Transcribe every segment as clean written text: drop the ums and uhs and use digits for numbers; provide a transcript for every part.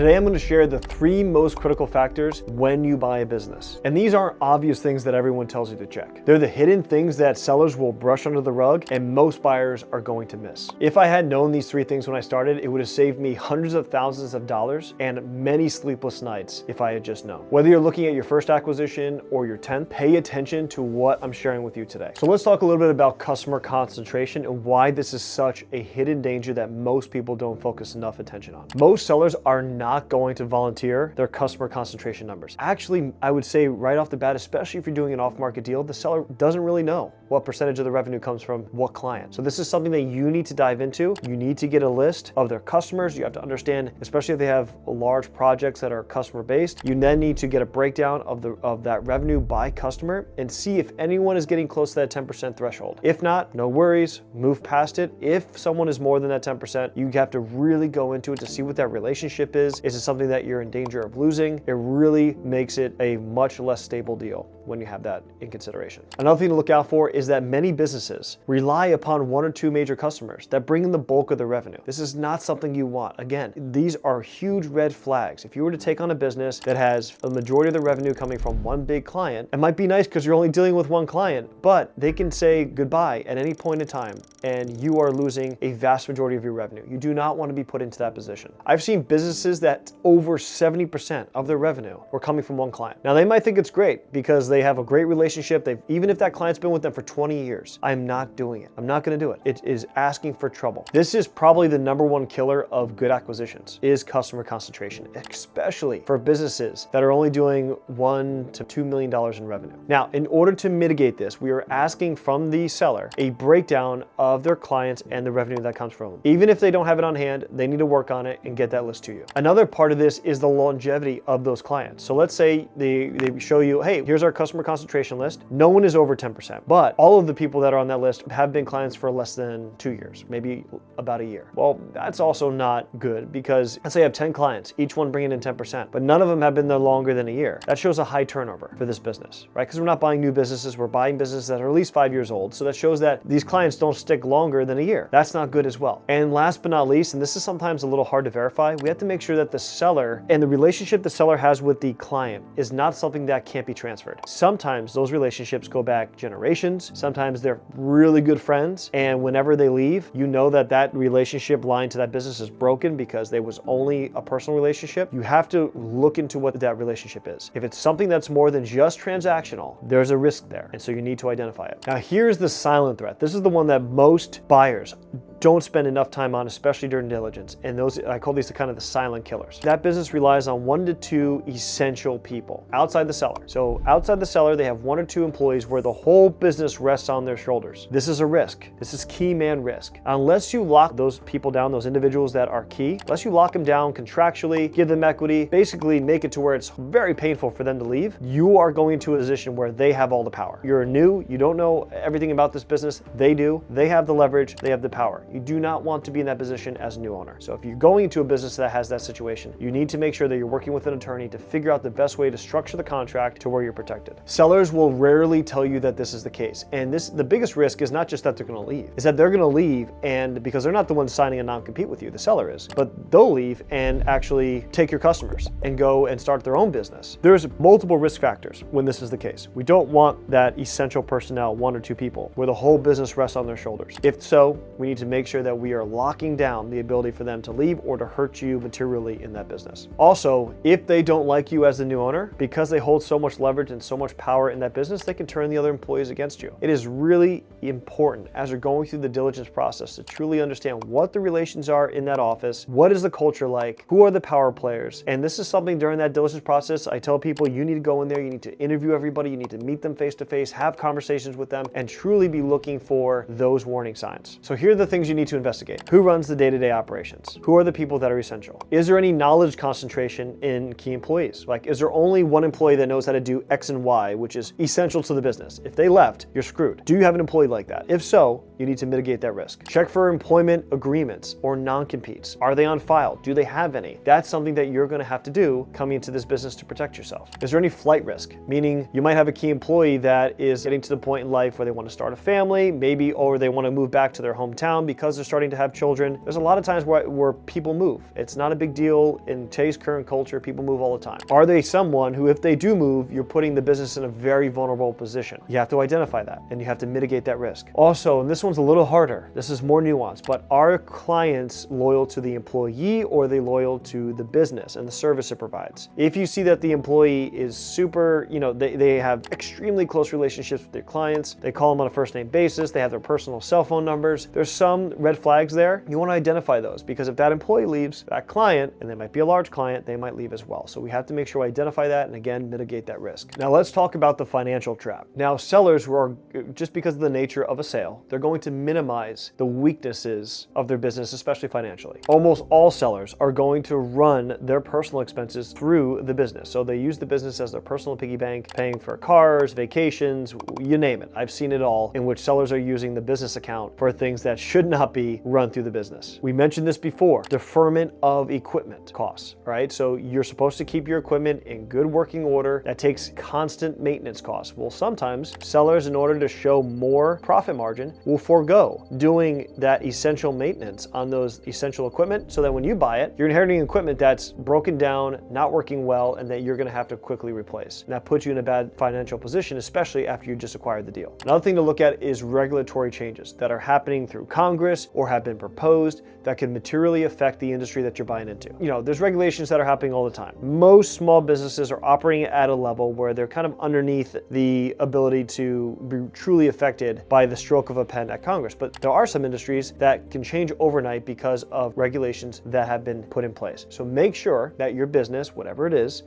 Today I'm going to share the 3 most critical factors when you buy a business. And these aren't obvious things that everyone tells you to check. They're the hidden things that sellers will brush under the rug and most buyers are going to miss. If I had known these 3 things when I started, it would have saved me hundreds of thousands of dollars and many sleepless nights if I had just known. Whether you're looking at your first acquisition or your 10th, pay attention to what I'm sharing with you today. So let's talk a little bit about customer concentration and why this is such a hidden danger that most people don't focus enough attention on. Most sellers are not going to volunteer their customer concentration numbers. Actually, I would say right off the bat, especially if you're doing an off-market deal, the seller doesn't really know what percentage of the revenue comes from what client. So this is something that you need to dive into. You need to get a list of their customers. You have to understand, especially if they have large projects that are customer-based, you then need to get a breakdown of that revenue by customer and see if anyone is getting close to that 10% threshold. If not, no worries, move past it. If someone is more than that 10%, you have to really go into it to see what that relationship is. Is it something that you're in danger of losing? It really makes it a much less stable deal when you have that in consideration. Another thing to look out for is that many businesses rely upon 1 or 2 major customers that bring in the bulk of the revenue. This is not something you want. Again, these are huge red flags. If you were to take on a business that has a majority of the revenue coming from one big client, it might be nice because you're only dealing with one client, but they can say goodbye at any point in time and you are losing a vast majority of your revenue. You do not want to be put into that position. I've seen businesses that over 70% of their revenue were coming from one client. Now they might think it's great because they have a great relationship. Even if that client's been with them for 20 years, I'm not doing it. I'm not going to do it. It is asking for trouble. This is probably the #1 killer of good acquisitions is customer concentration, especially for businesses that are only doing $1 to $2 million in revenue. Now, in order to mitigate this, we are asking from the seller a breakdown of their clients and the revenue that comes from them. Even if they don't have it on hand, they need to work on it and get that list to you. Another part of this is the longevity of those clients. So let's say they show you, hey, here's our customer concentration list. No one is over 10%, but all of the people that are on that list have been clients for less than 2 years, maybe about a year. Well, that's also not good because let's say I have 10 clients, each one bringing in 10%, but none of them have been there longer than a year. That shows a high turnover for this business, right? Because we're not buying new businesses, we're buying businesses that are at least 5 years old. So that shows that these clients don't stick longer than a year. That's not good as well. And last but not least, and this is sometimes a little hard to verify, we have to make sure that the seller and the relationship the seller has with the client is not something that can't be transferred. Sometimes those relationships go back generations. Sometimes they're really good friends. And whenever they leave, you know that that relationship line to that business is broken because there was only a personal relationship. You have to look into what that relationship is. If it's something that's more than just transactional, there's a risk there. And so you need to identify it. Now, here's the silent threat. This is the one that most buyers don't spend enough time on, especially during diligence. And those, I call these kind of the silent killers. That business relies on 1 to 2 essential people outside the seller. So outside the seller, they have 1 or 2 employees where the whole business rests on their shoulders. This is a risk. This is key man risk. Unless you lock those people down, those individuals that are key, unless you lock them down contractually, give them equity, basically make it to where it's very painful for them to leave, you are going to a position where they have all the power. You're new, you don't know everything about this business. They do. They have the leverage, they have the power. You do not want to be in that position as a new owner. So if you're going into a business that has that situation, you need to make sure that you're working with an attorney to figure out the best way to structure the contract to where you're protected. Sellers will rarely tell you that this is the case. And the biggest risk is not just that they're going to leave, is that they're going to leave and because they're not the ones signing a non-compete with you, the seller is, but they'll leave and actually take your customers and go and start their own business. There's multiple risk factors when this is the case. We don't want that essential personnel, 1 or 2 people, where the whole business rests on their shoulders. If so, we need to make sure that we are locking down the ability for them to leave or to hurt you materially in that business. Also, if they don't like you as the new owner, because they hold so much leverage and so much power in that business, they can turn the other employees against you. It is really important as you're going through the diligence process to truly understand what the relations are in that office, what is the culture like, who are the power players. And this is something during that diligence process, I tell people you need to go in there, you need to interview everybody, you need to meet them face to face, have conversations with them, and truly be looking for those warning signs. So here are the things you need to investigate. Who runs the day-to-day operations? Who are the people that are essential? Is there any knowledge concentration in key employees? Like, is there only one employee that knows how to do X and Y, which is essential to the business? If they left, you're screwed. Do you have an employee like that? If so, you need to mitigate that risk. Check for employment agreements or non-competes. Are they on file? Do they have any? That's something that you're going to have to do coming into this business to protect yourself. Is there any flight risk? Meaning you might have a key employee that is getting to the point in life where they want to start a family, maybe, or they want to move back to their hometown because because they're starting to have children. There's a lot of times where people move. It's not a big deal in today's current culture. People move all the time. Are they someone who, if they do move, you're putting the business in a very vulnerable position? You have to identify that and you have to mitigate that risk. Also, and this one's a little harder, this is more nuanced, but are clients loyal to the employee or are they loyal to the business and the service it provides? If you see that the employee is super, they have extremely close relationships with their clients, they call them on a first name basis, they have their personal cell phone numbers, there's some red flags there. You want to identify those because if that employee leaves, that client, and they might be a large client, they might leave as well. So we have to make sure we identify that and again, mitigate that risk. Now let's talk about the financial trap. Now sellers who are, just because of the nature of a sale, they're going to minimize the weaknesses of their business, especially financially. Almost all sellers are going to run their personal expenses through the business. So they use the business as their personal piggy bank, paying for cars, vacations, you name it. I've seen it all in which sellers are using the business account for things that should not be run through the business. We mentioned this before, deferment of equipment costs, right? So you're supposed to keep your equipment in good working order. That takes constant maintenance costs. Well, sometimes sellers, in order to show more profit margin, will forego doing that essential maintenance on those essential equipment so that when you buy it, you're inheriting equipment that's broken down, not working well, and that you're gonna have to quickly replace. And that puts you in a bad financial position, especially after you just acquired the deal. Another thing to look at is regulatory changes that are happening through Congress or have been proposed that can materially affect the industry that you're buying into. There's regulations that are happening all the time. Most small businesses are operating at a level where they're kind of underneath the ability to be truly affected by the stroke of a pen at Congress. But there are some industries that can change overnight because of regulations that have been put in place. So make sure that your business, whatever it is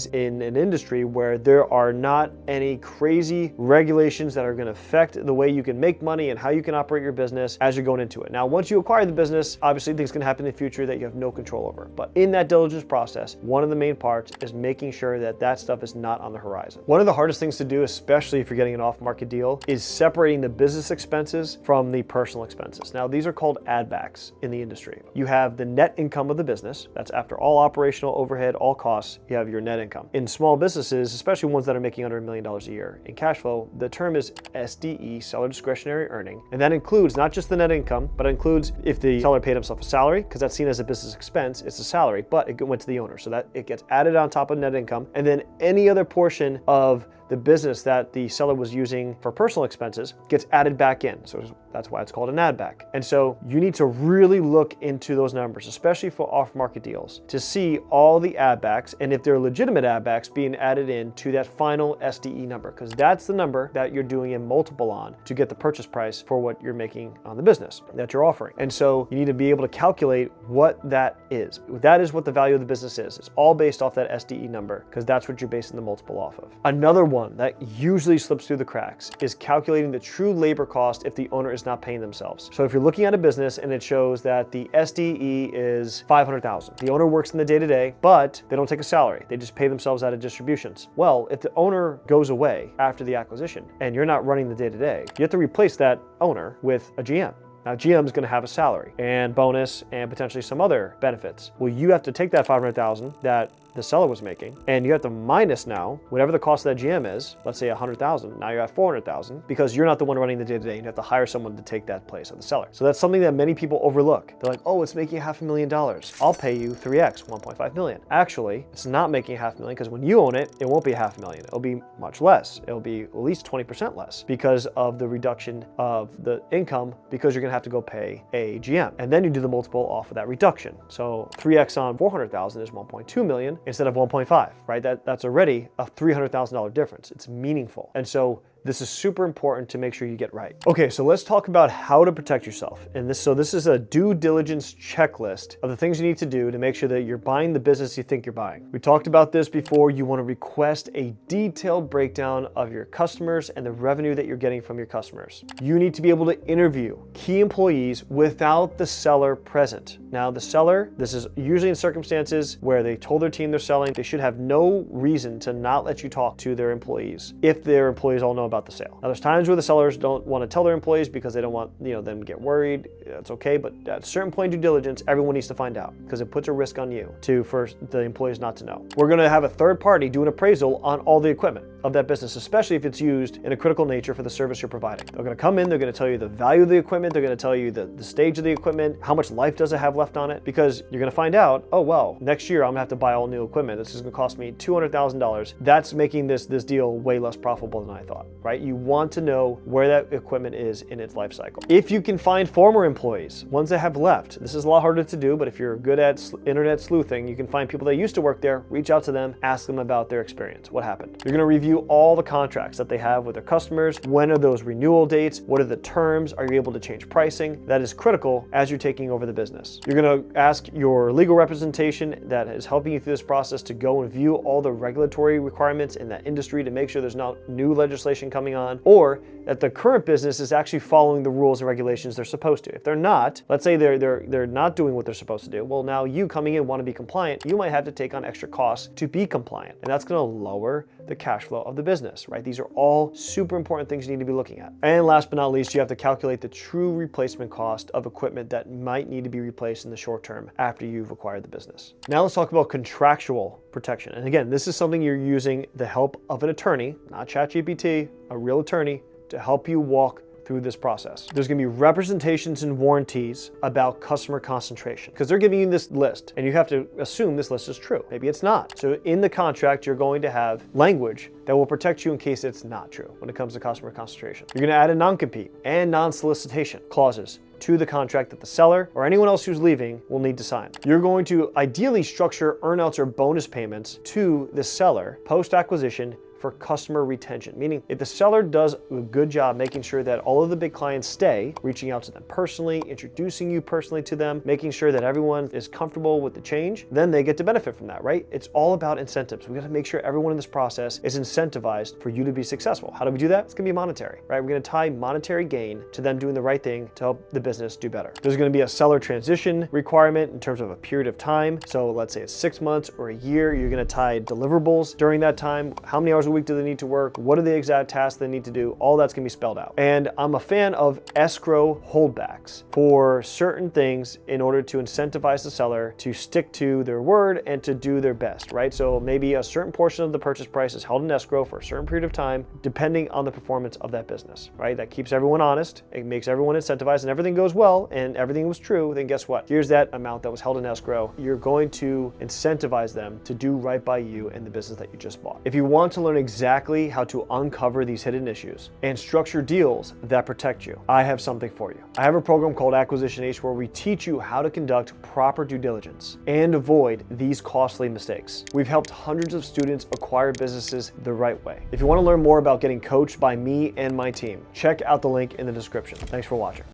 in an industry where there are not any crazy regulations that are going to affect the way you can make money and how you can operate your business as you're going into it. Now, once you acquire the business, obviously things can happen in the future that you have no control over. But in that diligence process, one of the main parts is making sure that that stuff is not on the horizon. One of the hardest things to do, especially if you're getting an off-market deal, is separating the business expenses from the personal expenses. Now, these are called add backs in the industry. You have the net income of the business. That's after all operational overhead, all costs, you have your net income. In small businesses, especially ones that are making under $1 million a year in cash flow, the term is SDE, seller discretionary earning. And that includes not just the net income, but it includes if the seller paid himself a salary, because that's seen as a business expense, it's a salary, but it went to the owner. So that it gets added on top of net income. And then any other portion of the business that the seller was using for personal expenses gets added back in. So that's why it's called an add back. And so you need to really look into those numbers, especially for off-market deals, to see all the add backs and if they're legitimate add backs being added in to that final SDE number, because that's the number that you're doing a multiple on to get the purchase price for what you're making on the business that you're offering. And so you need to be able to calculate what that is. That is what the value of the business is. It's all based off that SDE number because that's what you're basing the multiple off of. Another one that usually slips through the cracks is calculating the true labor cost if the owner is not paying themselves. So if you're looking at a business and it shows that the SDE is $500,000, the owner works in the day-to-day, but they don't take a salary. They just pay themselves out of distributions. Well, if the owner goes away after the acquisition and you're not running the day-to-day, you have to replace that owner with a GM. Now, GM is going to have a salary and bonus and potentially some other benefits. Well, you have to take that $500,000 that the seller was making, and you have to minus now whatever the cost of that GM is. Let's say $100,000. Now you're at $400,000 because you're not the one running the day-to-day. You have to hire someone to take that place of the seller. So that's something that many people overlook. They're like, oh, it's making $500,000. I'll pay you 3x, 1.5 million. Actually, it's not making $500,000 because when you own it, it won't be $500,000. It'll be much less. It'll be at least 20% less because of the reduction of the income because you're going to have to go pay a GM. And then you do the multiple off of that reduction. So 3x on 400,000 is 1.2 million. Instead of 1.5, right? That's already a $300,000 difference. It's meaningful. And so this is super important to make sure you get right. Okay, so let's talk about how to protect yourself. And this is a due diligence checklist of the things you need to do to make sure that you're buying the business you think you're buying. We talked about this before. You want to request a detailed breakdown of your customers and the revenue that you're getting from your customers. You need to be able to interview key employees without the seller present. Now, the seller, this is usually in circumstances where they told their team they're selling, they should have no reason to not let you talk to their employees if their employees all know about the sale. Now, there's times where the sellers don't want to tell their employees because they don't want them to get worried. That's okay, but at a certain point in due diligence, everyone needs to find out because it puts a risk on you for the employees not to know. We're going to have a third party do an appraisal on all the equipment. of that business, especially if it's used in a critical nature for the service you're providing. They're going to come in, they're going to tell you the value of the equipment, they're going to tell you the stage of the equipment, how much life does it have left on it, because you're going to find out, oh, well, next year I'm going to have to buy all new equipment. This is going to cost me $200,000. That's making this deal way less profitable than I thought, right? You want to know where that equipment is in its life cycle. If you can find former employees, ones that have left, this is a lot harder to do, but if you're good at internet sleuthing, you can find people that used to work there, reach out to them, ask them about their experience. What happened? You're going to review all the contracts that they have with their customers. When are those renewal dates? What are the terms? Are you able to change pricing? That is critical as you're taking over the business. You're going to ask your legal representation that is helping you through this process to go and view all the regulatory requirements in that industry to make sure there's not new legislation coming on, or that the current business is actually following the rules and regulations they're supposed to. If they're not, let's say they're not doing what they're supposed to do, well, now you coming in want to be compliant, you might have to take on extra costs to be compliant, and that's going to lower the cash flow of the business, right? These are all super important things you need to be looking at. And last but not least, you have to calculate the true replacement cost of equipment that might need to be replaced in the short term after you've acquired the business. Now let's talk about contractual protection. And again, this is something you're using the help of an attorney, not ChatGPT, a real attorney, to help you walk through this process. There's going to be representations and warranties about customer concentration, because they're giving you this list and you have to assume this list is true. Maybe it's not. So in the contract, you're going to have language that will protect you in case it's not true when it comes to customer concentration. You're going to add a non-compete and non-solicitation clauses to the contract that the seller or anyone else who's leaving will need to sign. You're going to ideally structure earnouts or bonus payments to the seller post-acquisition for customer retention, meaning if the seller does a good job making sure that all of the big clients stay, reaching out to them personally, introducing you personally to them, making sure that everyone is comfortable with the change, then they get to benefit from that, right? It's all about incentives. We got to make sure everyone in this process is incentivized for you to be successful. How do we do that? It's going to be monetary, right? We're going to tie monetary gain to them doing the right thing to help the business do better. There's going to be a seller transition requirement in terms of a period of time. So let's say it's 6 months or a year. You're going to tie deliverables during that time. How many hours a week do they need to work? What are the exact tasks they need to do? All that's gonna be spelled out. And I'm a fan of escrow holdbacks for certain things in order to incentivize the seller to stick to their word and to do their best, right? So maybe a certain portion of the purchase price is held in escrow for a certain period of time, depending on the performance of that business, right? That keeps everyone honest. It makes everyone incentivized, and everything goes well and everything was true, then guess what? Here's that amount that was held in escrow. You're going to incentivize them to do right by you and the business that you just bought. If you want to learn exactly how to uncover these hidden issues and structure deals that protect you, I have something for you. I have a program called Acquisition Ace where we teach you how to conduct proper due diligence and avoid these costly mistakes. We've helped hundreds of students acquire businesses the right way. If you want to learn more about getting coached by me and my team, check out the link in the description. Thanks for watching.